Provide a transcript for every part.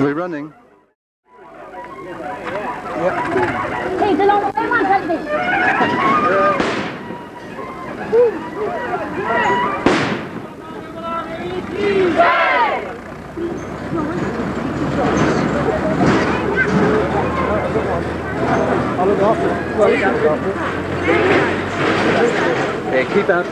Are we running? Yep. Hey, the long way one touch this. I'll look after. Yeah, keep out.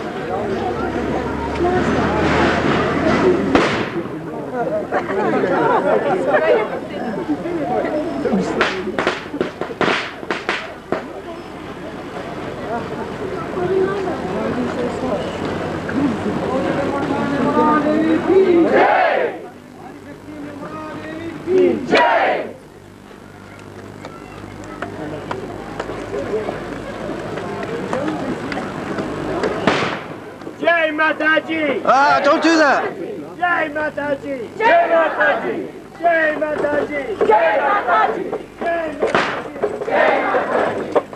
Jai Mataji! Ah, don't do that! Jai Mataji! Jai Mataji! Jai Mataji! Jai Mataji!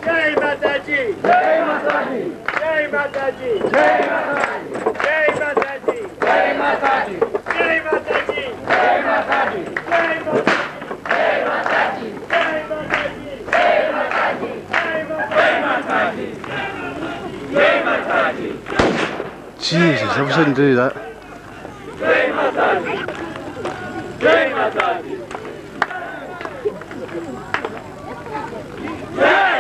Jai Mataji! Jai Mataji! Jai Mataji! Jai Mataji! Jai Mataji! Jai Mataji! Jai Mataji! Jai Mataji! Jai Mataji! Jai Mataji! Jai Mataji! Jesus, I shouldn't do that. Jai Mataji! Jai Mataji! Jai!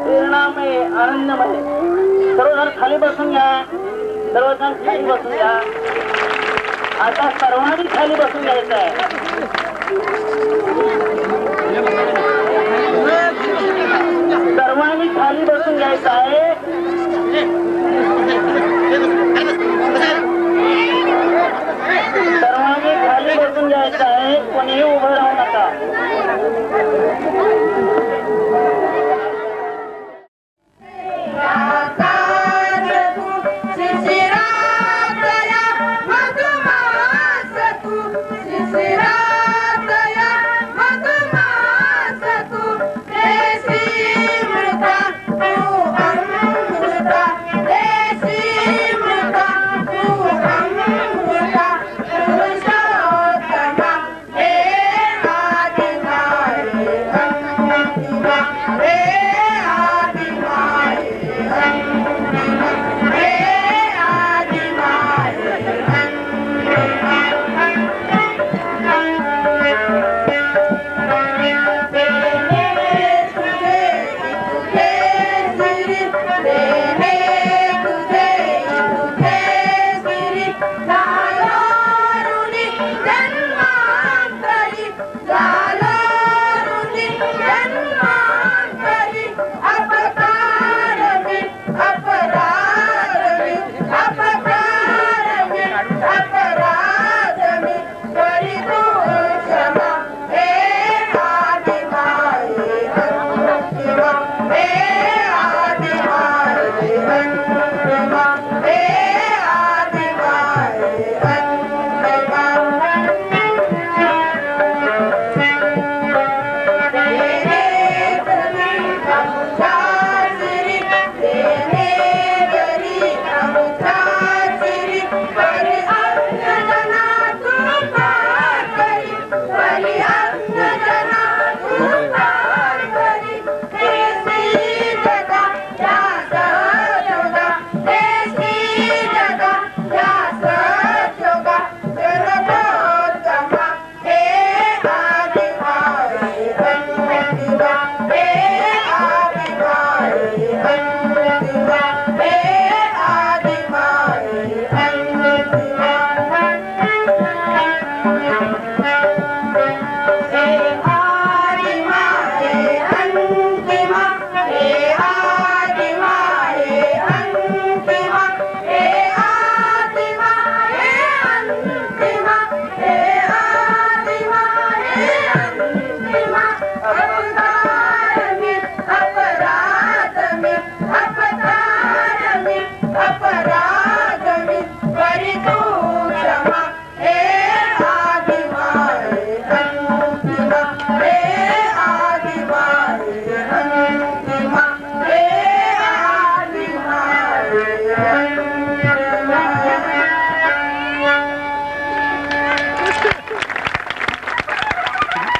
प्रेरणामय आनंदमय सर्वजण खाली बसून घ्या सर्वजण खाली बसून घ्या आता सर्वांनी खाली बसून घ्यायचं आहे सर्वांनी खाली बसून घ्यायचं आहे सर्वांनी खाली बसून घ्यायचं आहे कोणीही उभं राहू नका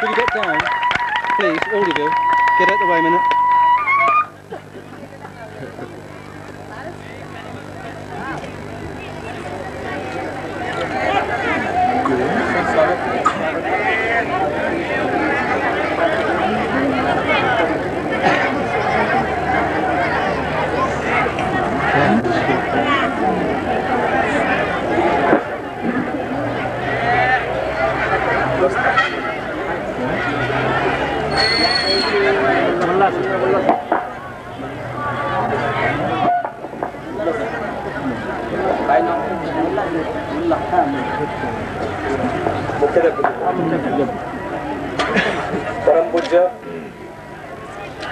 Will you get down? Please, all of you. Get out the way a minute. परमपूज्य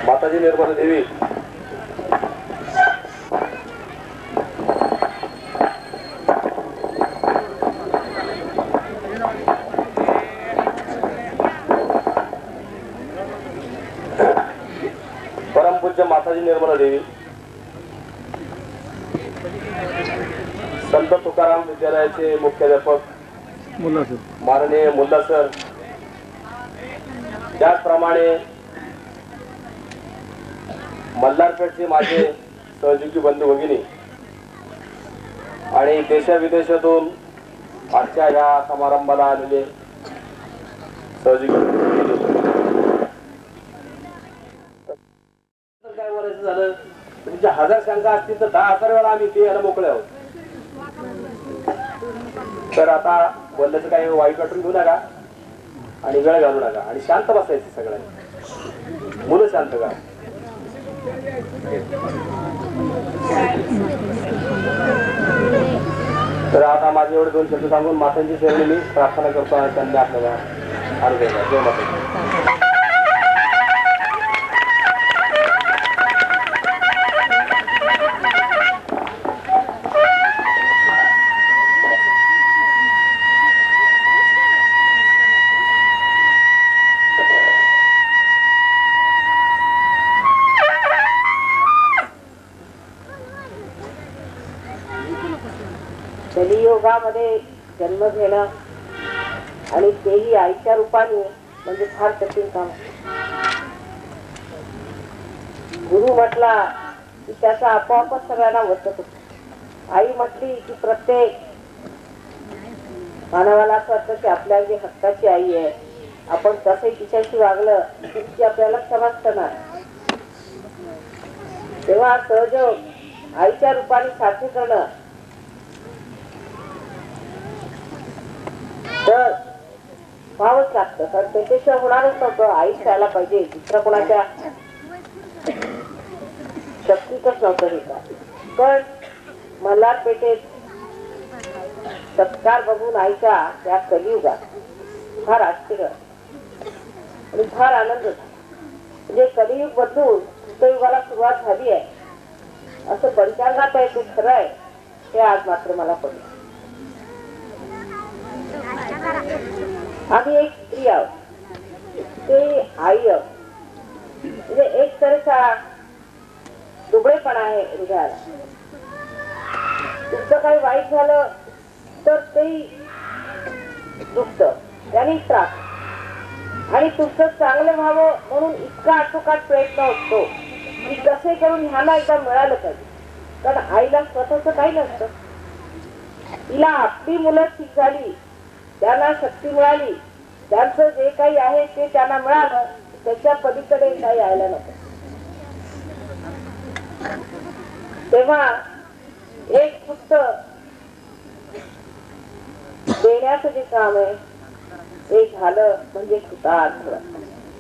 माताजी निर्मला देवी परमपूज्य माताजी निर्मला देवी संत तुकाराम विद्यालयाचे मुख्याध्यापक माननीय मुल्ला सर, त्याचप्रमाणे मल्हारपेठचे माझे सहयोगी बंधू भगिनी आणि देशाविदेशातून आजच्या ह्या समारंभाला आलेले सहयोगी काय बोलायचं झालं, तुमच्या 1000 शंका असतील तर 10,000 वेळा आम्ही ते यायला मोकळे आहोत. तर आता बोलण्याचं काही वाईट वाटून घेऊ नका आणि वेळ घालू नका आणि शांत बसायचं सगळ्यांनी. मुलं शांत का. तर आता माझे एवढे 2 शब्द सांगून मातांची सेवेने मी प्रार्थना करतो आणि त्यांनी आपल्याला अनुग्रह जय माता. कलियुगामध्ये जन्म घेणं आणि तेही आईच्या रूपाने म्हणजे फार कठीण काम. गुरु म्हटला की त्याचा आपोआपच सगळ्यांना वचत होतो. आई म्हटली की प्रत्येक मानवाला असं वाटतं की आपल्या जी हक्काची आई आहे, आपण कसंही तिच्याशी वागलं की आपल्याला क्षमा. तेव्हा सहयोग आईच्या रूपाने साध्य करणं तर व्हावंच लागतं, कारण त्याच्याशिवाय होणारच नव्हतं. आईच राहायला पाहिजे, दुसऱ्या कोणाच्या शक्तीतच नव्हतं हे काय. पण मल्हारपेठेत सत्कार बघून आईच्या त्या कलियुगात फार आश्चर्य आणि फार आनंद होता. म्हणजे कलियुग बदलून कृतयुगाला सुरुवात झाली आहे असं पंचांगात आहे, ते खरं आहे. ते आज मात्र मला पडलं. आम्ही एक स्त्री आहोत, ते आई आहोत. म्हणजे एक तऱ्हेचा दुबळेपणा आहे हृदयाला. तुमचं काही वाईट झालं तर तेही दुखतं, त्याने त्रास. आणि तुमचं चांगलं व्हावं म्हणून इतका आटोकाट प्रयत्न असतो की कसे करून ह्याला एकदा मिळालं पाहिजे. कारण आईला स्वतःच काही नसतं. तिला आपली मुलं ठीक झाली, त्यांना शक्ती मिळाली, त्यांचं जे काही आहे ते त्यांना मिळालं, त्याच्या पलीकडे काही यायला नको. तेव्हा एक फक्त देण्याचं जे काम आहे ते झालं म्हणजे कृतार्थ.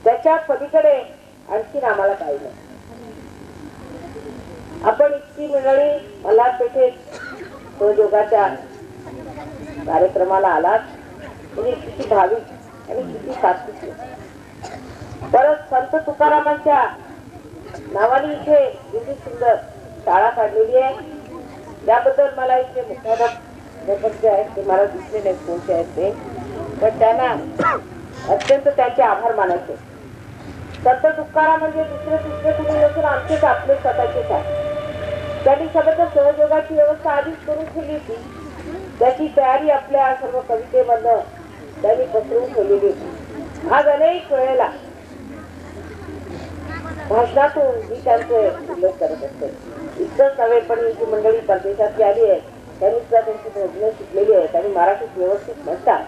त्याच्या पलीकडे आणखीन आम्हाला काही नाही. आपण इतकी मंडळी मल्हारपेठेत सहयोगाच्या कार्यक्रमाला आलात म्हणजे किती भाविक आणि किती सात्विक. परत संत तुकारामांच्या नावाने इथे किती सुंदर शाळा काढलेली आहे. त्याबद्दल मला इथे मुख्याध्यापक जे आहेत ते मला दिसले नाहीत कोणते आहेत ते, पण त्यांना अत्यंत त्यांचे आभार मानायचे. संत तुकाराम म्हणजे दुसरे कुणी नसून आमचेच आपले स्वतःचेच आहे. त्यांनी सगळं सहयोगाची व्यवस्था आधीच करून ठेवली होती. त्याची तयारी आपल्या सर्व कवितेमधनं त्यांनी पसरवून ठेवलेली होती आज अनेक वेळेला भाषणातून मी त्यांचे उल्लेख करत असते. इतकंच नव्हे पण ही जी मंडळी परदेशातली आली आहे त्यांनी सुद्धा त्यांची भजनं शिकलेली आहेत आणि मराठीत व्यवस्थित म्हणतात.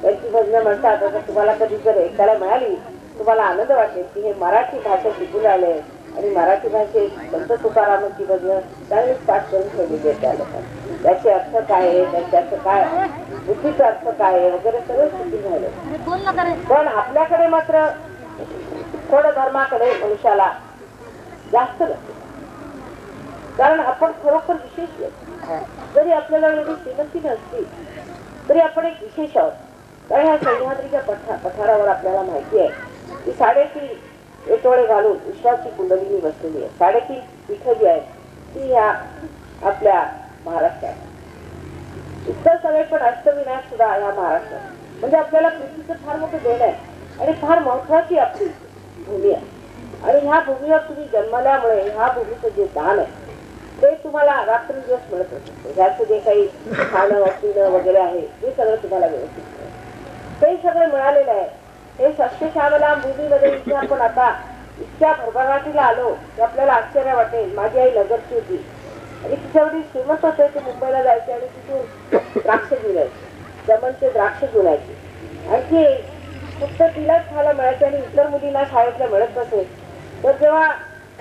त्यांची भजनं म्हणतात. आता तुम्हाला कधी जर ऐकायला मिळाली तुम्हाला आनंद वाटेल की हे मराठी भाषा शिकून आले आणि मराठी भाषेत संत तुकारामांची भजनं चांगलीच पाठ करून ठेवलेली आहेत त्या लोकांनी. त्याचे अर्थ काय आहे, त्याचे काय बुद्धीचा अर्थ काय आहे वगैरे सगळं शिकून झालं. पण आपल्याकडे मात्र थोडं धर्माकडे मनुष्याला जास्त नसते. कारण आपण खरोखर विशेष जरी आपल्याला एवढी श्रीमंती नसली तरी आपण एक विशेष आहोत. कारण ह्या सह्याद्रीच्या पठारावर आपल्याला माहिती आहे की 3.5 एटोळे घालून विश्वाची कुंडलिनी बसलेली आहे. 3.5 पीठं जी आहेत ती ह्या आपल्या महाराष्ट्रात इतकं सगळे पण अष्टविनायक सुद्धा ह्या महाराष्ट्रात म्हणजे आपल्याला पृथ्वीचं फार मोठं देण आहे आणि फार महत्वाची आपली भूमी आहे. आणि ह्या भूमीवर तुम्ही जन्मल्यामुळे ह्या भूमीचं जे दान आहे ते तुम्हाला रात्रंदिवस मिळत असतं. ह्याचं जे काही खाणं पिणं वगैरे आहे ते सगळं तुम्हाला व्यवस्थित मिळतं. ते सगळं मिळालेलं आहे. हे सस्यश्यामला भूमीमध्ये इथे आपण आता इतक्या भरभराटीला आलो की आपल्याला आश्चर्य वाटेल. माझी आई नगरची होती आणि तिच्यावरील श्रीमंत होते. ते मुंबईला जायचे आणि तिथून द्राक्ष घेऊन यायचे. जमनचे द्राक्ष घेऊन यायचे. आणखी फक्त तिलाच खायला मिळायचे आणि इतर मुलींना शाळेतल्या मिळत नसे. तर जेव्हा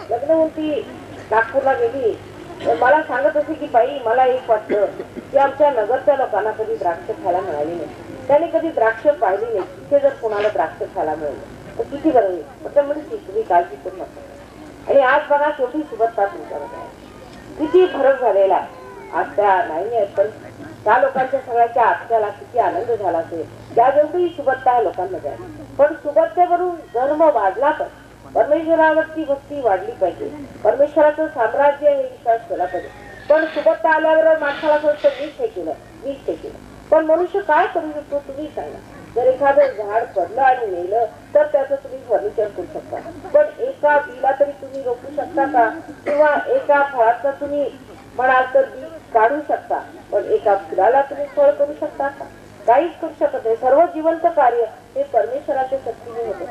लग्न होऊन ती नागपूरला गेली तर मला सांगत होती की बाई मला एक वाटतं की आमच्या नगरच्या लोकांना कधी द्राक्ष खायला मिळाली नाही. त्याने कधी द्राक्ष पाहिली नाही. तिथे जर कोणाला द्राक्ष खायला मिळालं तर किती बरं होईल. म्हटलं म्हणजे तुम्ही काळजी करू नका. आणि आज बघा शेवटी सुबत्ता तुमच्याकडे आहे. किती फरक झालेला आज त्या नाही आहेत पण त्या लोकांच्या सगळ्याच्या आत्म्याला किती आनंद झाला असेल. त्या जेवढी सुबत्ता लोकांमध्ये आहे. पण सुबत्तेवरून धर्म वाढला तर परमेश्वरावरची भक्ती वाढली पाहिजे. परमेश्वराचं साम्राज्य हे विश्वास केला पाहिजे. पण सुबत्ता आल्यावर माणसाला थोडंसं मीच हे केलं. पण मनुष्य काय करू शकतो तुम्ही सांगा. जर एखादं झाड पडलं आणि नेलं तर त्याचं तुम्ही फर्निचर करू शकता. पण एका बीला तरी तुम्ही रोखू शकता का? किंवा एका फळाचं तुम्ही म्हणाल तर बी काढू शकता. पण एका फुलाला तुम्ही फळ करू शकता का? काहीच करू शकत नाही. सर्व जिवंत कार्य हे परमेश्वराच्या शक्तीने होत.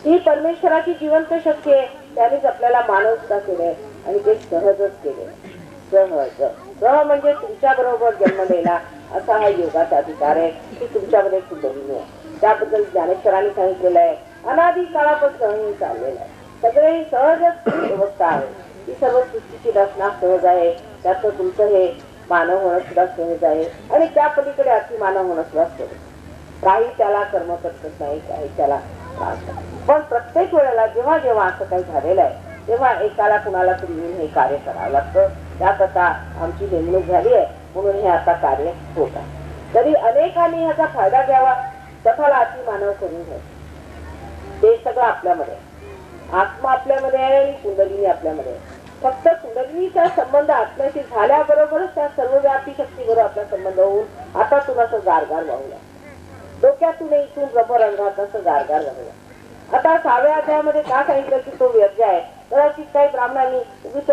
ही परमेश्वराची जिवंत शक्ती आहे. त्यानेच आपल्याला मानव सुद्धा केले आणि ते सहजच केले. सह म्हणजे तुमच्या बरोबर जन्मलेला असा हा योगाचा अधिकार आहे की तुमच्यामध्ये कुंडलिनी आहे. त्याबद्दल ज्ञानेश्वरांनी सांगितलेलं आहे. अनादी काळापासून हे चाललेलं आहे. सगळे सहजच व्यवस्था आहे. ही सर्व सृष्टीची रचना सहज आहे. त्याचं तुमचं हे मानव होणं सुद्धा सहज आहे आणि त्या पलीकडे अति मानव होणं सुद्धा सहज. काही त्याला कर्म करत नाही, काही त्याला त्रास नाही. पण प्रत्येक वेळेला जेव्हा जेव्हा असं काही झालेलं आहे तेव्हा एकाला कुणाला तरी येऊन हे कार्य करावं लागतं. त्यात आता आमची नेमणूक झाली आहे म्हणून हे आता कार्य होत आहे. तरी अनेकांनी ह्याचा फायदा घ्यावा. स्वतःला अति मानव करून घ्यायचं. ते सगळं आपल्यामध्ये आत्मा आपल्यामध्ये आहे आणि कुंडलिनी आपल्यामध्ये आहे. फक्त कुंडलिनीचा संबंध आत्म्याशी झाल्याबरोबरच त्या सर्वव्यापी शक्तीबरोबर आपला संबंध होऊन आता असं गारगार वाहूया. डोक्यातून इथून रबर रंगात असं गारगार वाहूया. आता 6व्या अध्यायामध्ये का सांगितलं की तो व्यर्थ आहे. कदाचित काही ब्राह्मणांनी उगीच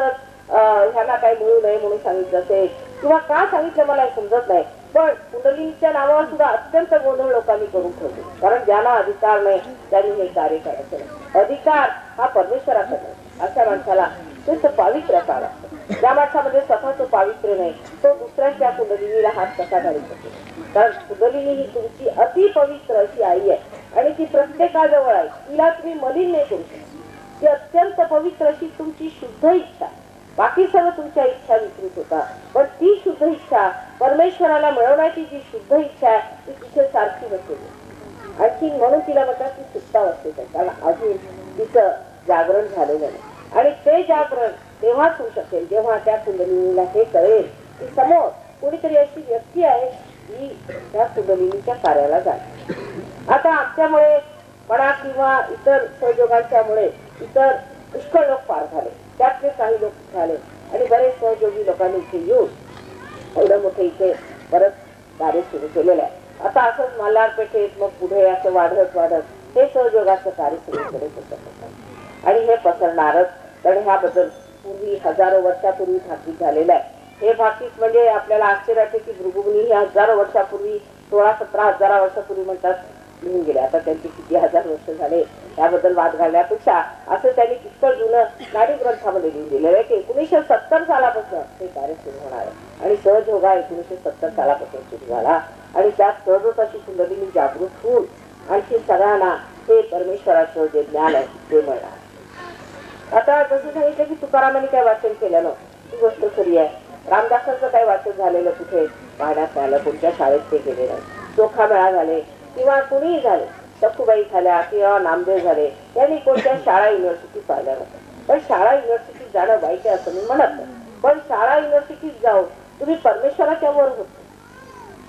ह्यांना काही मिळू नये म्हणून सांगितलं असेल किंवा का सांगितलं मला समजत नाही. पण कुंडलिनीच्या नावावर सुद्धा अत्यंत गोंधळ लोकांनी करून ठेवले. कारण ज्यांना अधिकार नाही त्यांनी हे कार्य करायचं नाही. अधिकार हा परमेश्वराचा नाही. अशा माणसाला ते पावित्र्य असावं लागतं. ज्या माणसामध्ये स्वतःचं पावित्र्य नाही तो दुसऱ्याच्या कुंडलिनीला हात कसा घालू शकतो. कारण कुंडलिनी ही तुमची अति पवित्र अशी आई आहे आणि ती प्रत्येकाजवळ आहे. तिला तुम्ही मलिन नाही करू शकता. ती अत्यंत पवित्र अशी तुमची शुद्ध इच्छा. बाकी सर्व तुमच्या इच्छा विकृत होता पण ती शुद्ध इच्छा परमेश्वराला मिळवण्याची जी शुद्ध इच्छा आहे ती तिथे सारखी बसलेली. आणखी म्हणून तिला म्हणतात ती सुप्तावस्थेत आहे. कारण अजून तिचं जागरण झालेलं नाही. आणि ते जागरण तेव्हाच होऊ शकेल जेव्हा त्या कुंडलिनीला हे कळेल की समोर कोणीतरी अशी व्यक्ती आहे जी त्या कुंडलिनीच्या कार्याला जाते. आता आमच्यामुळे म्हणा किंवा इतर सहयोगांच्यामुळे इतर पुष्कळ लोक पार झाले. त्यातले काही लोक झाले आणि बरेच सहयोगी लोकांनी इथे येऊन एवढं मोठे इथे परत कार्य सुरू केलेलं आहे. आता असंच मल्हारपेठेत मग पुढे असं वाढत हे सहयोगाचं कार्य सुरू करत होतं आणि हे पसरणारच. कारण ह्याबद्दल पूर्वी हजारो वर्षापूर्वी भाकीत झालेलं आहे. हे भाकीत म्हणजे आपल्याला आश्चर्य वाटते की भृगुमुनी हे हजारो वर्षापूर्वी 16-17 हजार वर्षापूर्वी म्हणतात लिहून गेले. आता त्यांचे किती हजार वर्ष झाले याबद्दल वाद घालण्यापेक्षा असं त्यांनी कितपत जुनं नाडी ग्रंथामध्ये लिहून दिलेलं आहे की 1970 सालापासून हे कार्य सुरू होणार आहे. आणि सहजयोगा 1970 सालापासून सुरू झाला आणि त्यात सहजच अशी कुंडलिनी जागृत होऊन आणखी सगळ्यांना हे परमेश्वराचं जे ज्ञान आहे ते मिळणार. आता जसं सांगितलं की तुकारामांनी काय वाचन केलं ना ती गोष्ट खरी आहे. रामदासांचं काही वाचन झालेलं कुठे पाहण्यात आलं, कोणत्या शाळेत ते गेले नाही. चोखा मेळा झाले किंवा कुणीही झाले, सखुबाई झाल्या किंवा नामदेव झाले, यांनी कोणत्या शाळा युनिव्हर्सिटी पाहिल्या नव्हत्या. पण शाळा युनिव्हर्सिटीत जाणं वाईट आहे असं मी म्हणत नाही, पण शाळा युनिव्हर्सिटीत जाऊन तुम्ही परमेश्वराच्या वर होत.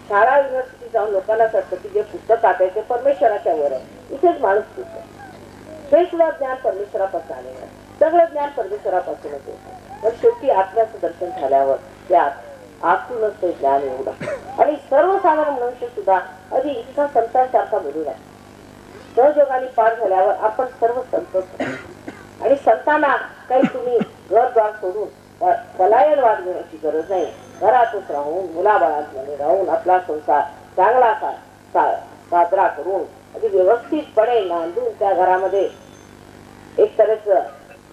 शाळा युनिव्हर्सिटीत जाऊन लोकांना वाटतं की जे पुस्तकात आहे ते परमेश्वराच्या वर आहे. इथेच माणूस चुकतो. हे सुद्धा ज्ञान परमेश्वरापासून आलेलं आहे. सगळं ज्ञान परमेश्वरापासूनच येतं. पण शेवटी आत्म्याचं दर्शन झाल्यावर त्यात आतूनच ते ज्ञान एवढं आणि सर्वसाधारण मनुष्य सुद्धा आधी इतका संतांसारखा बोलू लागतो. सहजयोगाने पार झाल्यावर आपण सर्व संतोष आणि संतांना काही तुम्ही घरद्वार सोडून पलायनवाद घेण्याची गरज नाही. घरातच राहून मुलाबाळांमध्ये राहून आपला संसार चांगला साजरा करून अगदी व्यवस्थितपणे नांदून त्या घरामध्ये एक तऱ्हेचं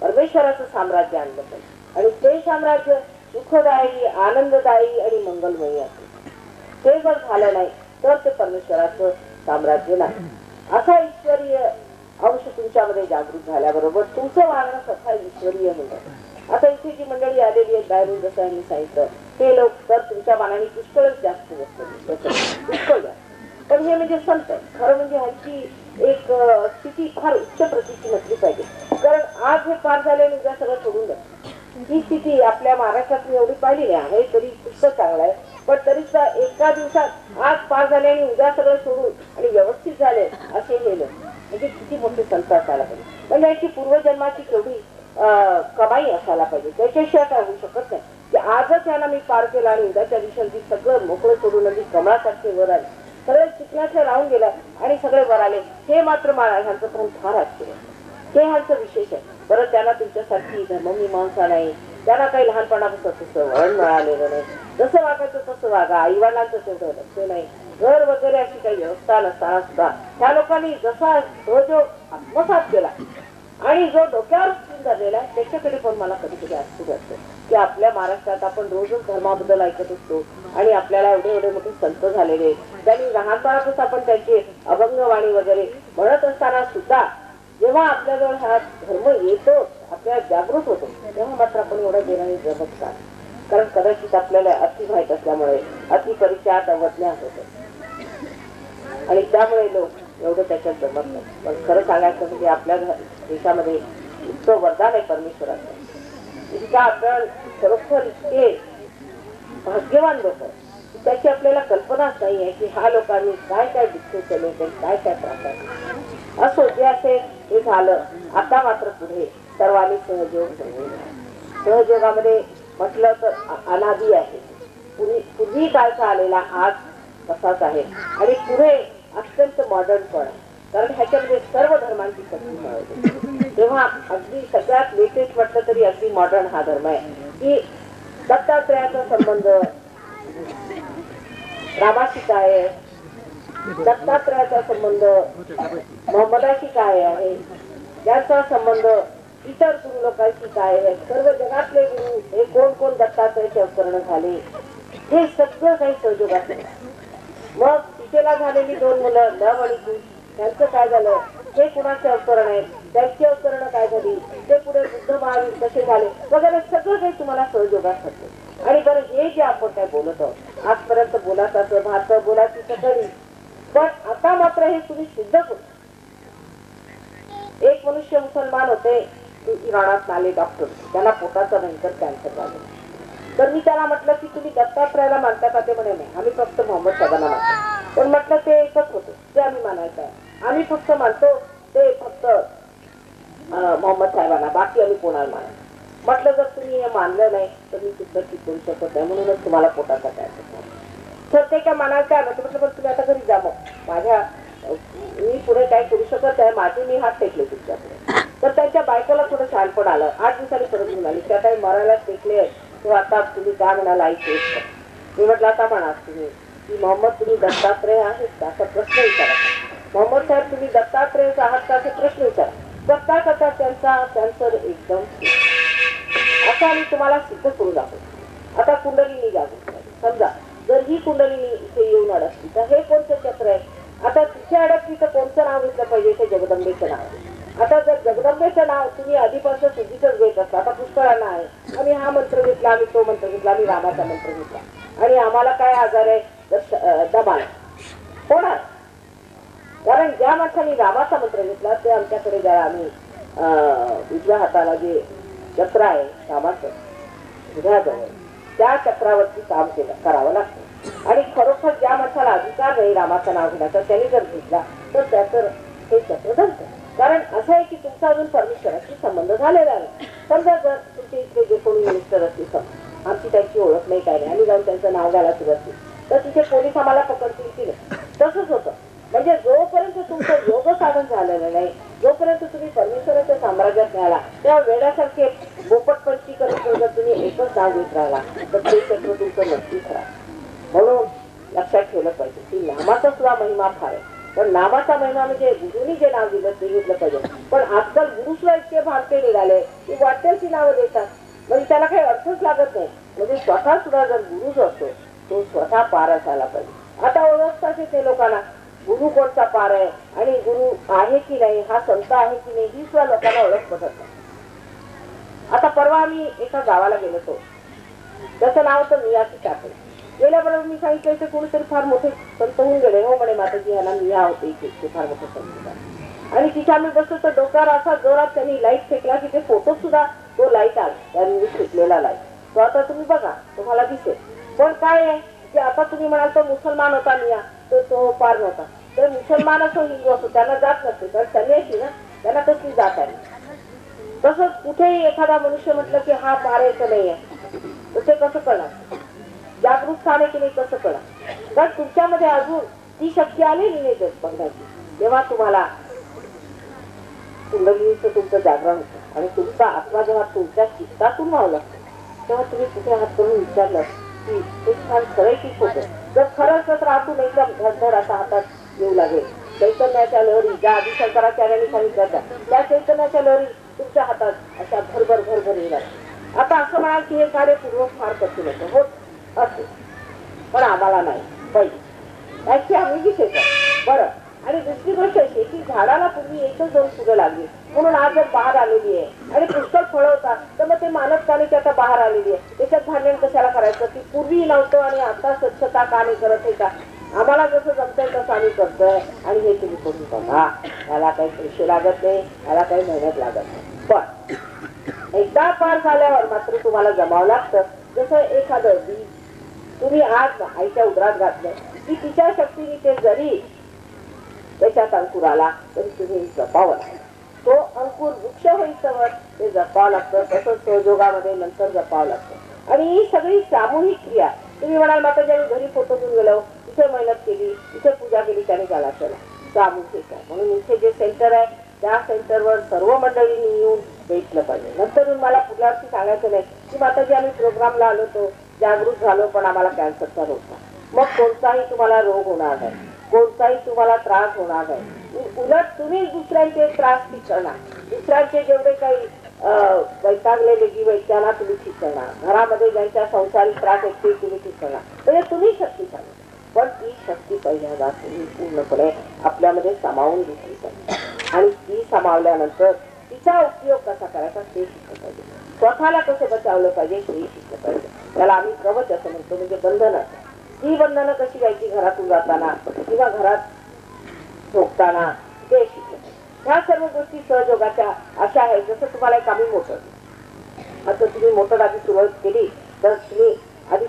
परमेश्वराचं साम्राज्य आणलं पाहिजे. आणि ते साम्राज्य सुखदायी, आनंददायी आणि मंगलमयी असेल. ते जर झालं नाही तर ते परमेश्वराचं साम्राज्य नाही. असा ईश्वरीय अंश तुमच्यामध्ये जागृत झाल्याबरोबर तुमचं वागणं स्वतः ईश्वरीय म्हणतात. आता इथे जी मंडळी आलेली आहेत बाहेरून जसं यांनी सांगितलं ते लोक तर तुमच्या मानाने पुष्कळच जास्त पुष्कळ जास्त. पण हे म्हणजे संत खरं म्हणजे ह्यांची एक स्थिती फार उच्च प्रतीची नसली पाहिजे. कारण आज हे पार झाले आणि उद्या सगळं सोडून जात ही स्थिती आपल्या महाराष्ट्रात मी एवढी पाहिली नाही आहे. तरी पुष्कळ चांगलं आहे. पण तरी सुद्धा एका दिवसात आज पार झाले आणि उद्या सगळं सोडून आणि व्यवस्थित झाले असे हे लोक म्हणजे किती मोठे संत असायला पाहिजे. म्हणजे याची पूर्वजन्माची केवढी कमाई असायला पाहिजे. त्याच्याशिवाय काय होऊ शकत नाही की आजच यांना मी पार केला आणि उद्याच्या दिवशी सगळं मोकळं सोडून अगदी कमळासारखे वर आले, सगळे चिखलाचे राहून गेलं आणि सगळे वर आले. हे मात्र मला ह्यांचं पण फार आश्चर्य. हे ह्यांचं विशेष आहे. बरं त्यांना तुमच्यासारखी धर्ममीमांसा नाही, त्यांना काही लहानपणापासून तसं वळण मिळालेलं नाही. जसं वागायचं तसं वागा, आईवडिलांचं तेवढं लक्ष नाही, घर वगैरे अशी काही व्यवस्था नसताना सुद्धा त्या लोकांनी जसा जो आत्मसात केला आणि जो डोक्यावर धरलेला आहे त्याच्याकडे पण मला कधी कधी आश्चर्य वाटतं की आपल्या महाराष्ट्रात आपण रोजच धर्माबद्दल ऐकत असतो आणि आपल्याला एवढे एवढे मोठे संत झालेले त्यांनी लहानपणातच आपण त्यांची अभंगवाणी वगैरे म्हणत असताना सुद्धा जेव्हा आपल्याजवळ हा धर्म येतो आपल्याला जागृत होतो तेव्हा मात्र आपण एवढा देण्याने जगत का. कारण कदाचित आपल्याला अति माहीत असल्यामुळे अति परिचयात अवज्ञात होत आणि त्यामुळे लोक एवढं त्याच्यात जमत नाही. पण खरं सांगायचं म्हणजे आपल्या देशामध्ये इतकं वरदान आहे परमेश्वराचं. इतका आपण खरोखर इतके भाग्यवान लोक त्याची आपल्याला कल्पनाच नाही आहे की ह्या लोकांनी काय काय दुःख केले काय काय त्रास असो. जे असेल हे झालं. आता मात्र पुढे सर्वांनी सहयोग सहयोगामध्ये म्हटलं तर अनादी आहे. पूर्वी काळचा आलेला आज तसाच आहे आणि पुढे अत्यंत मॉडर्न पण आहे. कारण ह्याच्यामध्ये सर्व धर्मांची शक्ती मिळवते. तेव्हा अगदी सगळ्यात लेटेस्ट म्हटलं तरी अगदी मॉडर्न हा धर्म आहे की दत्तात्रयाचा संबंध रामाशी काय आहे, दत्तात्रयाचा संबंध मोहम्मदाशी काय आहे, याचा संबंध इतर गुरु लोकांशी काय आहे, सर्व जगातले गुरु हे कोण कोण दत्तात्रयाचे अवतरण झाले हे सगळं काही सहयोगात. मग सीतेला झालेली 2 मुलं लव आणि कुश त्यांचं काय झालं, हे कुणाचे अवतरण आहेत, त्यांची अवतरणं काय झाली, ते पुढे बुद्ध महावीर कसे झाले वगैरे सगळं काही तुम्हाला सहयोगात ठरते. आणि बरं हे जे आपण काय बोलत आहोत आजपर्यंत बोलाचं भात बोलाची सकडी पण आता मात्र हे तुम्ही सिद्ध करू. एक मनुष्य मुसलमान होते इराणात आले डॉक्टर त्यांना पोटाचा भयंकर कॅन्सर झाला. तर मी त्याला म्हटलं की तुम्ही दत्तात्रयाला मानता का. ते म्हणे नाही आम्ही फक्त मोहम्मद साहेबांना मानतो. पण म्हटलं ते एकच होतं ते आम्ही मानायचं आहे. आम्ही फक्त मानतो ते फक्त मोहम्मद साहेबांना बाकी आम्ही कोणाला मानतो. म्हटलं जर तुम्ही हे मानलं नाही तर मी सुद्धा ठीक करू शकत नाही म्हणूनच तुम्हाला पोटाचा कॅन्सर. तर ते काय मानायचं आहे म्हटलं पण तुम्ही आता घरी जा मग माझ्या मी पुढे काय करू शकत आहे माझे मी हात टेकले तुमच्याकडे. तर त्यांच्या बायकोला थोडं शहाणपण आलं. 8 दिवसांनी परत घेऊन आली त्या काही मरायला टेकले तेव्हा आता तुम्ही काय म्हणाला ऐकते. मी म्हटलं आता म्हणा तुम्ही की मोहम्मद तुम्ही दत्तात्रय आहेत का असा प्रश्न विचारा. मोहम्मद साहेब तुम्ही दत्तात्रेय आहात का असे प्रश्न विचारा. करता करता त्यांचा आन्सर एकदम आता आम्ही तुम्हाला सिद्ध करू दाखवतो. आता कुंडलिनी जागृत झाली. समजा जर ही कुंडलिनी इथे येऊन अडकली तर हे कोणतं चक्र आहे. आता तिथे अडकली तर कोणतं नाव घेतलं पाहिजे. ते जगदंबेचं नाव. आता जर जगदंबेचं नाव तुम्ही आधीपासून सुधीचंच घेत असता. आता पुष्कळांना आहे आम्ही हा मंत्र घेतला, आम्ही तो मंत्र घेतला, आम्ही रामाचा मंत्र घेतला आणि आम्हाला काय आजार आहे तर दमा होणार. कारण ज्या माणसाने रामाचा मंत्र घेतला ते आमच्याकडे ज्या आम्ही उजव्या हाताला जे चक्र आहे रामाचं हृदयाजवळ त्या चक्रावरती काम करावं लागतं. आणि खरोखर ज्या माणसाला अधिकार नाही रामाचं नाव घेण्याचा त्यांनी जर घेतला तर त्याचं हे चक्र धरतं. कारण असं आहे की तुमचा अजून परमेश्वराशी संबंध झालेला नाही. समजा जर तुमचे इथले जे कोणी मिनिस्टर असतील आमची त्यांची ओळख नाही काय नाही आम्ही जाऊन त्यांचं नाव घ्यायला सुरुवात केली तर तिथे पोलीस आम्हाला पकडतील की नाही. तसंच होतं. म्हणजे जोपर्यंत तुमचं योग साधन झालेलं नाही जोपर्यंत तुम्ही परमेश्वराच्या साम्राज्यात न्याला त्या वेळासारखे बोपटपंची करत जर तुम्ही एकच नाव घेत राहिला तर ते चक्र तुमचं नक्की खरा. म्हणून लक्षात ठेवलं पाहिजे की नामाचा सुद्धा महिमा फार आहे. पण नामाचा महिमा म्हणजे गुरुनी जे नाव दिलं ते घेतलं पाहिजे. पण आजकाल गुरु सुद्धा इतके भारतीय निघाले की वाटेल ती नावं देतात. म्हणजे त्याला काही अर्थच लागत नाही. म्हणजे स्वतः सुद्धा जर गुरुच असतो तो स्वतः पार असायला पाहिजे. आता ओळखताच ते लोकांना गुरु कोणता पार आहे आणि गुरु आहे की नाही हा संत आहे की नाही ही सुद्धा लोकांना ओळख पडत नाही. आता परवा आम्ही एका गावाला गेलो होतो. त्याचं नाव होतं मियाची टाकळी. गेल्याबरोबर मी सांगितलं इथे कोणीतरी फार मोठे संत होऊन गेले. हो म्हणे माताजी ह्याला मिया होते इथे फार मोठे संत. आणि तिथे आम्ही बसलो तर डोक्यावर असा जोरात त्यांनी लाईट फेकला की ते फोटो सुद्धा तो लाईट आला त्यांनी फेकलेला लाईट तो आता तुम्ही बघा तुम्हाला दिसेल. पण काय आहे की आता तुम्ही म्हणाल तर मुसलमान होता मिया तर तो पार नव्हता. तर मुसलमान असो हिंदू असो त्यांना जात नसते कारण संन्यासी ना त्यांना कसली जात आहे. तसंच कुठेही एखादा मनुष्य म्हटलं की हा पारायचं नाही आहे तर ते कसं करणार. जागृत स्थान आहे की नाही कसं करणार. कारण तुमच्यामध्ये अजून ती शक्ती आलेली नाही जग बघण्याची. तेव्हा तुम्हाला कुंडलिनीचं तुमचं जागरण होतं आणि तुमचा आत्मा जेव्हा तुमच्या चित्तातून व्हावं लागतो तेव्हा तुम्ही कुठे हात करून विचारलं की ते स्थान खरं की खोटं. जर खरं असलं तर आतून एकदम धडधड असा हातात येऊ लागेल. चैतन्याच्या लहरी ज्या आधी शंकराचार्यांनी सांगितल्या त्या चैतन्याच्या लहरी तुमच्या हातात अशा भरभर भरभर येऊ लागेल. आता असं म्हणाल की हे कार्य पूर्वक फार कठीण होतं. होत असते पण आम्हाला नाही पाहिजे याची आम्ही विषय बरं. आणि दुसरी गोष्ट अशी की झाडाला पूर्वी एकच दोन फुलं लागली म्हणून आज जर बाहेर आलेली आहे आणि पुष्कळ फळं होता तर मग ते मानवताने की आता बाहेर आलेली आहे त्याच्यात भांडण कशाला करायचं. ती पूर्वी नव्हतं आणि आता स्वच्छता का नाही करत आहे का. आम्हाला जसं जमतंय तसं आम्ही करतोय आणि हे तुम्ही करून बघा. याला काही पैसे लागत नाही याला काही मेहनत लागत नाही. पण एकदा पार झाल्यावर मात्र तुम्हाला जमावं लागतं. जसं एखादं बीज तुम्ही आज आईच्या उदरात घातलं की तिच्या शक्तीने ते जरी त्याच्यात अंकुर आला तरी तुम्ही जपावं लागतं. तो अंकुर वृक्ष होईस्तवर ते जपावं लागतं. तसंच सहयोगामध्ये नंतर जपावं लागतं. आणि ही सगळी सामूहिक क्रिया तुम्ही म्हणाल माता ज्यावेळी घरी फोटो घेऊन गेलो इथे मेहनत केली इथे पूजा केली त्याने झाला केला सामूहिक आहे. म्हणून इथे जे सेंटर आहे त्या सेंटरवर सर्व मंडळींनी येऊन भेटलं पाहिजे. नंतर मला पुढल्या वर्षी सांगायचं नाही की माताजी आम्ही प्रोग्रामला आलो होतो जागृत झालो पण आम्हाला कॅन्सरचा रोग होता. मग कोणताही तुम्हाला रोग होणार नाही कोणताही तुम्हाला त्रास होणार नाही. उलट तुम्ही दुसऱ्यांचे त्रास ठीक करणार. दुसऱ्यांचे जेवढे काही वैतागलेले जी वैद्यांना तुम्ही ठीक करणार. घरामध्ये ज्यांच्या संसारिक त्रास आहेत ते तुम्ही ठीक करणार. म्हणजे तुम्ही शक्ती सांगा. पण ती शक्ती पहिल्यांदा तुम्ही पूर्णपणे आपल्यामध्ये सामावून घेतली पाहिजे. आणि ती सामावल्यानंतर तिचा उपयोग कसा करायचा ते शिकलं पाहिजे. स्वतःला कसं बचावलं पाहिजे हे शिकलं पाहिजे. त्याला आम्ही कवच असं म्हणतो म्हणजे बंधनं. ही बंधनं कशी घ्यायची घरातून जाताना किंवा घरात झोपताना ते शिकलं. ह्या सर्व गोष्टी सहयोगाच्या अशा आहेत. जसं तुम्हाला एक आम्ही मोटर आता तुम्ही मोटर आधी सुरुवात केली तर तुम्ही आधी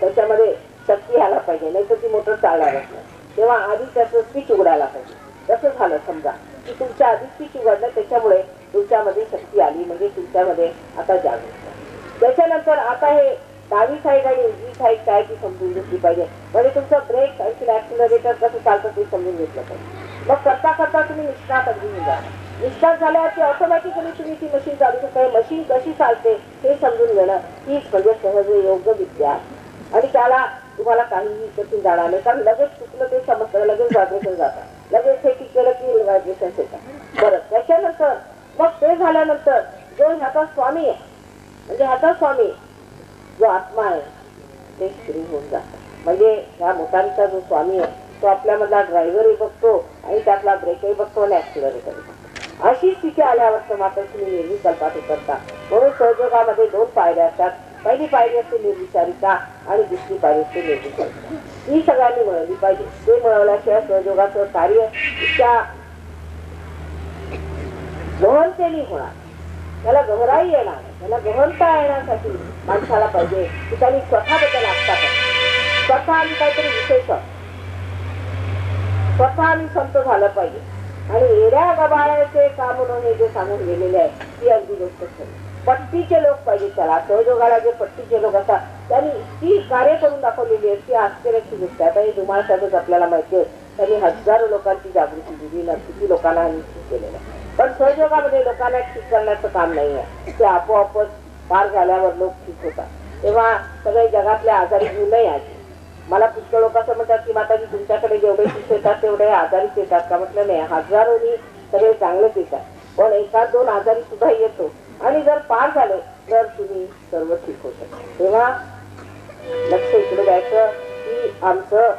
त्याच्यामध्ये शक्ती यायला पाहिजे नाही तर ती मोटर चालणारच नाही. तेव्हा आधी त्याचं स्विच उघडायला पाहिजे. तसं झालं समजा की तुमच्या आधी स्विच उघडलं त्याच्यामुळे तुमच्यामध्ये शक्ती आली म्हणजे तुमच्यामध्ये आता जागरूक. त्याच्यानंतर आता हे डावी साईड आणि उजवी साईड काय ती समजून घेतली पाहिजे. म्हणजे तुमचं ब्रेक आणि ऍक्सिलरेटर कसं चालतं ते समजून घेतलं पाहिजे. मग करता करता तुम्ही निष्णात अगदी निघा. निष्णात झाल्यावरती ऑटोमॅटिकली तुम्ही ती मशीन चालू शकता. मशीन कशी चालते हे समजून घेणं हीच म्हणजे सहज योग्य विद्या. आणि त्याला तुम्हाला काहीही कठीण जाणार नाही कारण लगेच चुकलं ते समजतं लगेच व्हायब्रेशन जातात लगेच हे केलं की व्हायब्रेशन्स येतात. बरं त्याच्यानंतर मग ते झाल्यानंतर जो ह्याचा स्वामी आहे म्हणजे ह्याचा स्वामी जो आत्मा आहे ते स्त्री होऊन जातं. म्हणजे ह्या मोटारीचा जो स्वामी आहे तो आपल्यामधला ड्रायव्हरही बघतो आणि त्यातला ब्रेकही बघतो आणि ऍक्सिलरेटरही बघतो. अशी स्थिती आल्यावर मात्र तुम्ही निर्विकल्पात करता. म्हणून सहयोगामध्ये 2 पायऱ्या असतात. पहिली पायरी असते निर्विचारिता आणि दुसरी पायरी असते निर्विकल्पता. ही सगळ्यांनी मिळवली पाहिजे. ते मिळवल्याशिवाय सहयोगाचं कार्य इतक्या गहनतेने होणार. त्याला गहराई येणार, त्याला गहनता येण्यासाठी माणसाला पाहिजे की त्यांनी स्वतःबद्दल आस्था पाहिजे. स्वतः आणि काहीतरी विशेष स्वतः आणि संत झालं पाहिजे. आणि येड्या गबाळाचे काम म्हणून हे जे सांगून गेलेले आहे ती अगदी गोष्ट खरी. पट्टीचे लोक पाहिजे. त्याला सहयोगाला जे पट्टीचे लोक असतात त्यांनी इतकी कार्य करून दाखवलेली आहे ती आश्चर्याची गोष्ट आहे. आता हे धुमाळ साहेबच आपल्याला माहिती आहे त्यांनी हजारो लोकांची जागृती दिली, किती लोकांना निश्चित केलेलं आहे. पण सहयोगामध्ये लोकांना ठीक करण्याचं काम नाही आहे. ते आपोआपच पार झाल्यावर लोक ठीक होतात. तेव्हा सगळे जगातले आजारी घेऊन नाही आले. मला पुष्कळ लोक असं म्हणतात की माताजी तुमच्याकडे जेवढे शिष्य येतात तेवढे आजारीच येतात का. म्हटलं नाही, हजारोनी सगळे चांगलेच येतात. पण 1-2 आजारी सुद्धा येतो आणि जर पार झाले तर तुम्ही सर्व ठीक होऊ शकता. तेव्हा लक्ष इकडे द्यायचं की आमचं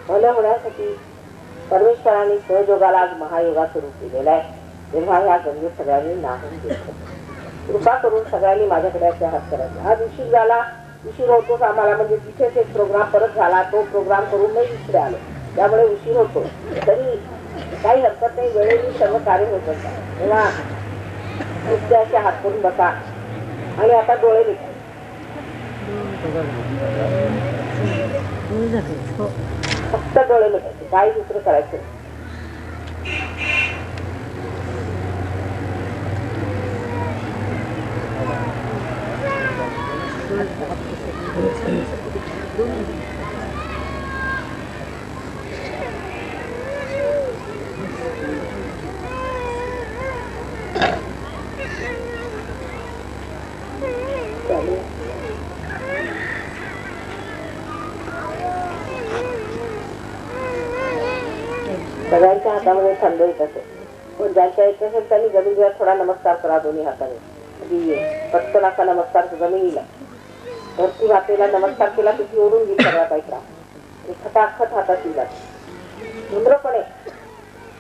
भलं होण्यासाठी परमेश्वरांनी सहयोगाला आज महायोगाचं रूप दिलेलं आहे. तेव्हा ह्या गंगेत सगळ्यांनी नाहून घेतलं. कृपा करून सगळ्यांनी माझ्याकडे असे हात करायचे. आज उशीर झाला, उशीर होतोच आम्हाला. म्हणजे तिथेच एक प्रोग्राम परत झाला, तो प्रोग्राम करून नाही इकडे आलो त्यामुळे उशीर होतो. तरी काही हरकत नाही, वेळेने सर्व कार्य होत असतात. तेव्हा नुसते असे हात करून बसा आणि आता डोळे मिटा. फक्त डोळे मिटायचे, काही दुसरं करायचं. सगळ्यांच्या हातामध्ये थंड येत असेल. पण ज्यांच्या येत असेल त्यांनी जमिनीला थोडा नमस्कार करा दोन्ही हाताने. पटकन असा नमस्कार जमिनीला, धरती मातेला नमस्कार केला किती ओढून घेईल सगळा काही त्रास. खटाखट हातात जात सुंदरपणे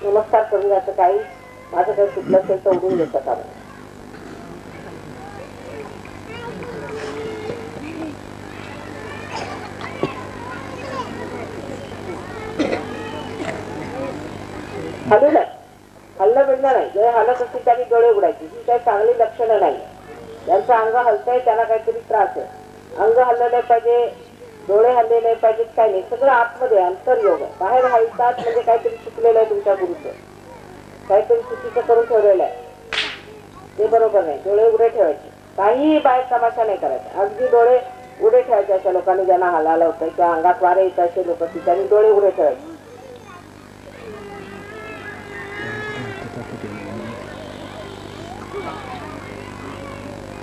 नमस्कार करून जायचं. काही माझं काही चुकलं असेल तर ओढून घेतात आपण. हलू नाही, हल्लं बिडलं नाही. जे हलत असते त्यांनी डोळे उघडायचे. ही काही चांगली लक्षणं नाही. ज्यांचं अंग हलतंय त्यांना काहीतरी त्रास आहे. अंग हल्लं नाही पाहिजे, डोळे हल्ले नाही पाहिजेत, काही नाही. सगळं आतमध्ये अंतर्योग आहे. बाहेर हलतात म्हणजे काहीतरी चुकलेलं आहे तुमच्या गुरुचं, काहीतरी चुकीचं करून ठेवलेलं आहे. ते बरोबर नाही. डोळे उघडे ठेवायचे, काहीही बाहेर तमाशा नाही करायचा. अगदी डोळे उघडे ठेवायचे. अशा लोकांनी ज्यांना हलायला होतं किंवा अंगात वारे येत असे लोक त्यांनी डोळे उघडे ठेवायचे.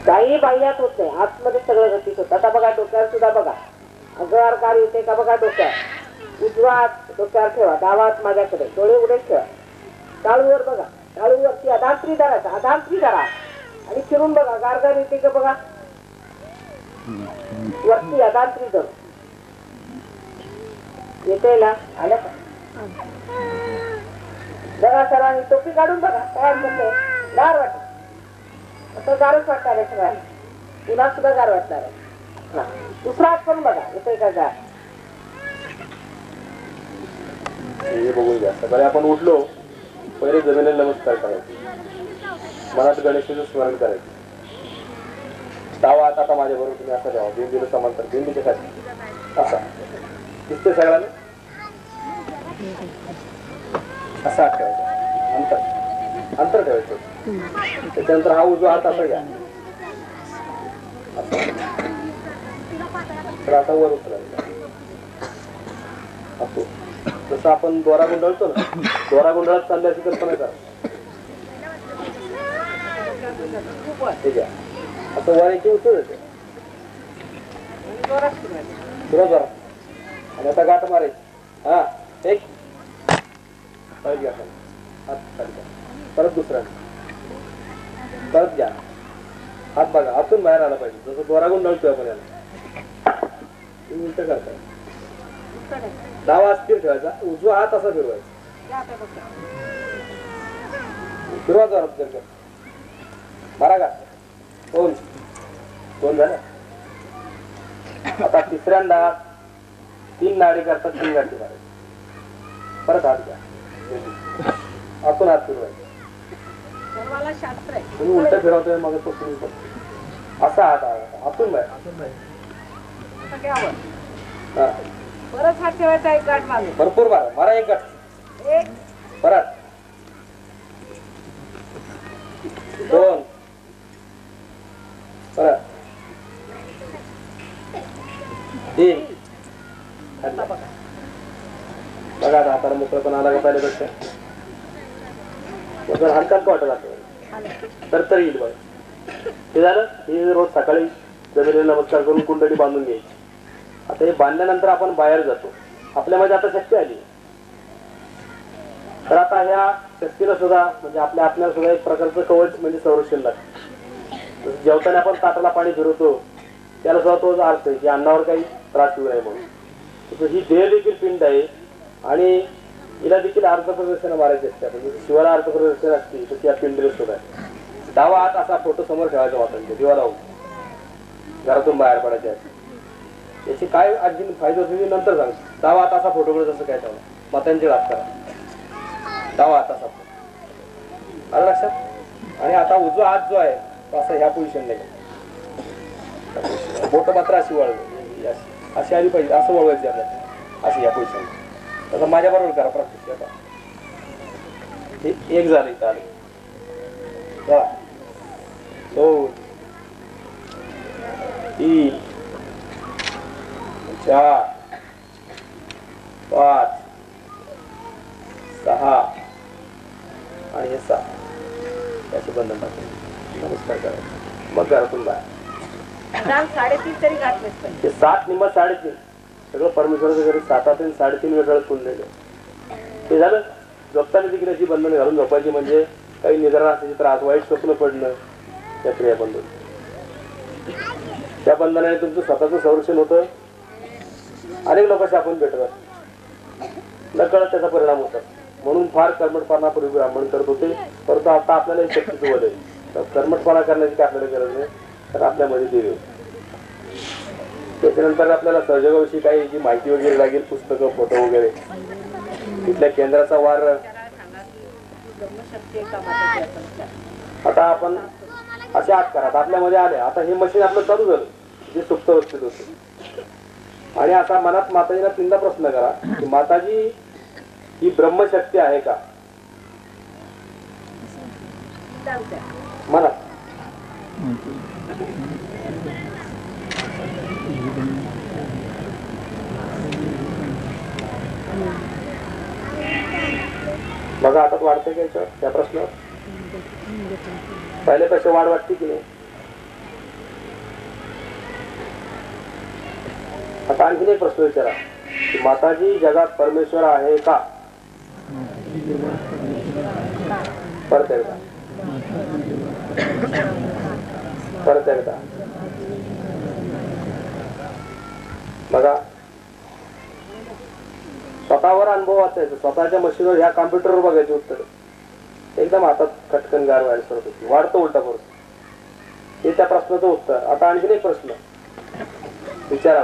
काही बाह्यात होत नाही, आतमध्ये सगळं गतीत होतं. आता बघा डोक्यावर सुद्धा बघा अगवार कार येते का बघा. डोक्यावर उजवा हात डोक्यावर ठेवा, डावा हात माझ्याकडे, डोळे उघडे ठेवा. टाळूवर बघा, टाळूवरती अधांत्री धरायचा, अधांत्री धरा आणि फिरून बघा गारगार येते का बघा. वरती अधांत्री धर येते ना, आलं का बघा. सरांनी टोपी काढून बघा काय कसं गार वाटत. आता गारच वाटणार आहे सगळ्यांना, पुन्हा सुद्धा गार वाटणार आहे. दुसरा हात करून बघा येतोय का गार. हे बघून घ्या. सकाळी आपण उठलो पहिले जमिनीला नमस्कार करायचे, मनात गणेशाचं स्मरण करायचं. डावा हात आता माझ्या बरोबर तुम्ही असा द्यावा, बिंदूला समांतर, बिंदूच्या खाली असा दिसते सगळ्यांना. असा हात ठेवायचा, अंतर अंतर ठेवायचं. त्याच्यानंतर हा उजवा हात असा घ्या, तर असा वर उचलायचा. असो जसं आपण दोरा गुंडाळतो ना, दोरा गुंडाळत चालल्याची कल्पना करा. ठीक आहे, असं वाऱ्याची उचल येते थोडा जोरात. आणि आता गाठ मारायची. हा एक परत घ्या हात खाली घ्या. परत दुसरा परत घ्या. हात बघा आतून बाहेर आला पाहिजे, जसं दोरागून नळतोय आपण याला. तुम्ही उलट करताय. डावा स्थिर ठेवायचा, उजवा हात असा फिरवायचा. फिरवा जोरात. मारा का दोन दोन झालं. आता तिसऱ्यांदा 3 नाडी करतात, 3 गाठी मारायची. परत हात घ्या, आतून हात फिरवायचा. तुम्ही उलट फिरवतोय मग तो तुम्ही असा हात आतून बाहेर. परत हात ठेवायचा, एक गाठ मारून भरपूर मारा. मारा एक गाठ. एक परत 2 परत 3. बघा आता हाताला मोकळं पण आला का पहिल्यापेक्षा. हलकाच वाटत असं तर येईल बघा. हे झालं. हे रोज सकाळी जमिनीला नमस्कार करून कुंडली बांधून घ्यायची. आता हे बांधल्यानंतर आपण बाहेर जातो. आपल्यामध्ये आता शक्ती आली, तर आता ह्या शक्तीला सुद्धा म्हणजे आपल्या आत्म्याला सुद्धा एक प्रकारचं कवच म्हणजे संरक्षण लागतं. जेवताना आपण ताटाला पाणी फिरवतो, त्याला सुद्धा तोच अर्थ आहे की अन्नावर काही त्रास होऊ नये म्हणून. ही देह देखील पिंड आहे आणि हिला देखील अर्थप्रदर्शन मारायची असते. म्हणजे शिवाला अर्थप्रदर्शन असते तशी या पिंडीला सुद्धा आहे. डावा हात असा फोटो समोर ठेवायचा वाटायचा दिवा लावून घरातून बाहेर पडायचे आहे. याची काय आजी फायदा होतो नंतर सांग. डावा हात असा फोटोकडे जसं काय ठेवला मातांची रात करा. डावा हात असा आलं लक्षात. आणि आता उजवा हात जो आहे तो असा ह्या पोझिशन नाही, बोट मात्र अशी वळवी अशी आली पाहिजे. असं वळवायची आपल्याला अशी या पोझिशन. आता माझ्या बरोबर करा प्रॅक्टिस. आता एक झालं इथं आले. 2 3 4 5 6 आणि हे 7. त्याचे बंधन टाकून नमस्कार करायचं. मग घरातून बाहेर. 3.5 तरी घातलेच पाहिजे. 7 निम्मा 3.5 सगळं परमेश्वराच्या घरी 7 आणि 3.5 वेगळंच पुंडलेलं. ते झालं. झोपताना देखील अशी बंधन घालून झोपायची म्हणजे काही निद्रा असायची त्रास, वाईट स्वप्न पडणं, त्या क्रिया बंधन. त्या बंधनाने तुमचं स्वतःचं संरक्षण होतं. अनेक लोकांशी आपण भेटतात, नकळत त्याचा परिणाम होतात. म्हणून फार कर्मठपणापूर्वी ब्राह्मण करत होते, परंतु आता आपल्याला एक शक्तीचं वलय. तर कर्मठपणा करण्याची काय आपल्याला गरज नाही, तर आपल्यामध्ये देव. त्याच्यानंतर आपल्याला सहयोगाविषयी काही जी माहिती वगैरे लागेल, पुस्तकं, फोटो वगैरे, तिथल्या केंद्राचा वार. आता आपण असे आत करा. आपल्यामध्ये आले. आता हे मशीन आपलं चालू झालं जे सुप्त अवस्थेत होतं. आणि आता मनात माताजीला 3दा प्रश्न करा की माताजी ही ब्रह्मशक्ती आहे का मनात. बघा आता वाढते का याच्यावर त्या प्रश्नावर. पहिल्यापेक्षा वाढ वाटते की नाही. आता आणखीन एक प्रश्न विचारा की माताजी जगात परमेश्वर आहे का. परत एकदा परत एकदा बघा. स्वतःवर अनुभव वाचायचा, स्वतःच्या मशीनवर ह्या कॉम्प्युटरवर बघायचे उत्तर. एकदम हातात खटकन गार व्हायला सुरुवात होती. वाढतो उलटा परत. हे त्या प्रश्नाचं उत्तर. आता आणखीन एक प्रश्न विचारा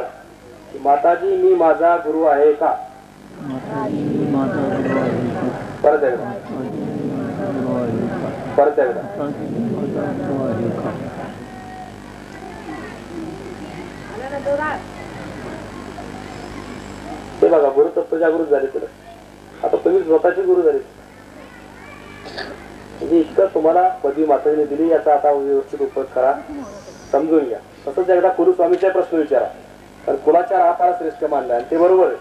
की माताजी मी माझा गुरु आहे का. परत एकदा परत एकदा. ते बघा गुरु तत्व जागृत झाले तुला. आता तुम्ही स्वतःचे गुरु झाले. म्हणजे इतकं तुम्हाला पदवी माताजीने दिली याचा आता व्यवस्थित उपयोग करा, समजून घ्या. तसंच एकदा कुरुस्वामीचा प्रश्न विचारा, कारण कुणाच्या राहापाला श्रेष्ठ मानला आणि ते बरोबर आहे.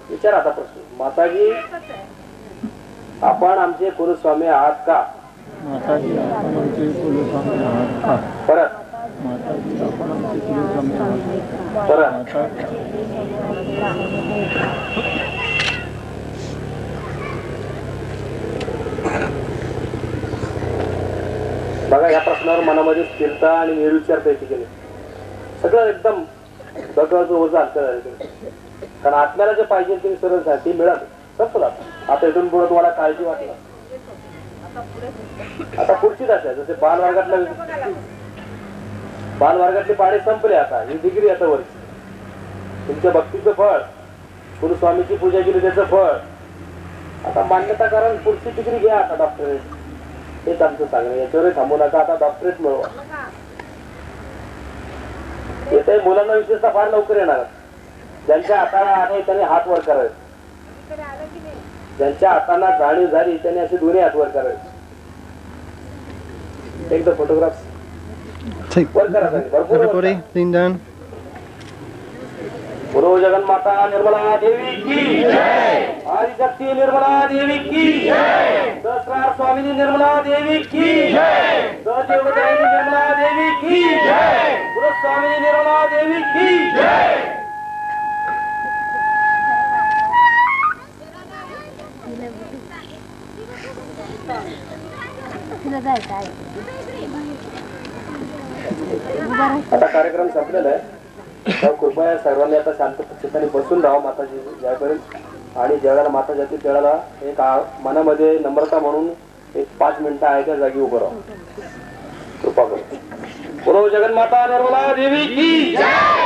विचारा आता प्रश्न. माताजी आपण आमचे कुरुस्वामी आहात का. परत परत बघा या प्रश्नावर मनामध्ये स्थिरता आणि निर्विचारता येते की नाही. सगळं एकदम डोक्यावरचं ओझं हलकं झालं. कारण आत्म्याला जे पाहिजे ते सरळ साठी मिळालं संपलं. आता इथून पुढे तुम्हाला काळजी वाटणार. आता पुढची दशा जसे बालवर्गातले पाडे संपले. आता ही डिग्री आता वरची तुमच्या भक्तीचं फळ, गुरु स्वामीची पूजा केली त्याचं फळ. आता मान्यता कारण पुढची डिग्री घ्या. आता डॉक्टरेट हेच आमचं सांगणं. याच्यावरही थांबू नका. आता डॉक्टरेट मिळवा. येथे मुलांना विशेषतः फार लवकर येणार. ज्यांच्या हाताला आहे त्यांनी हात वर करायचे. ज्यांच्या हातांना जाणीव झाली त्यांनी असे दोन्ही हात वर करायचे. एकदा फोटोग्राफ वर करा. भरपूर गुरु जगन्माता निर्मला देवी की जय. आदिशक्ती निर्मला देवी की जय. सहस्रार स्वामिनी निर्मला देवी की जय. सहदेवदायिनी निर्मला देवी की जय. गुरु स्वामिनी निर्मला देवी की जय. आता कार्यक्रम संपलेला आहे. कृपया सर्वांनी आता शांत ठिकाणी बसून राहा माताजी ज्यापर्यंत. आणि ज्यावेळेला माता जाते त्यावेळेला एक मनामध्ये नम्रता म्हणून एक 5 मिनिटं आहे त्या जागी उभं राहा. कृपा करून. गुरु जगन्माता निर्मला देवी की जय.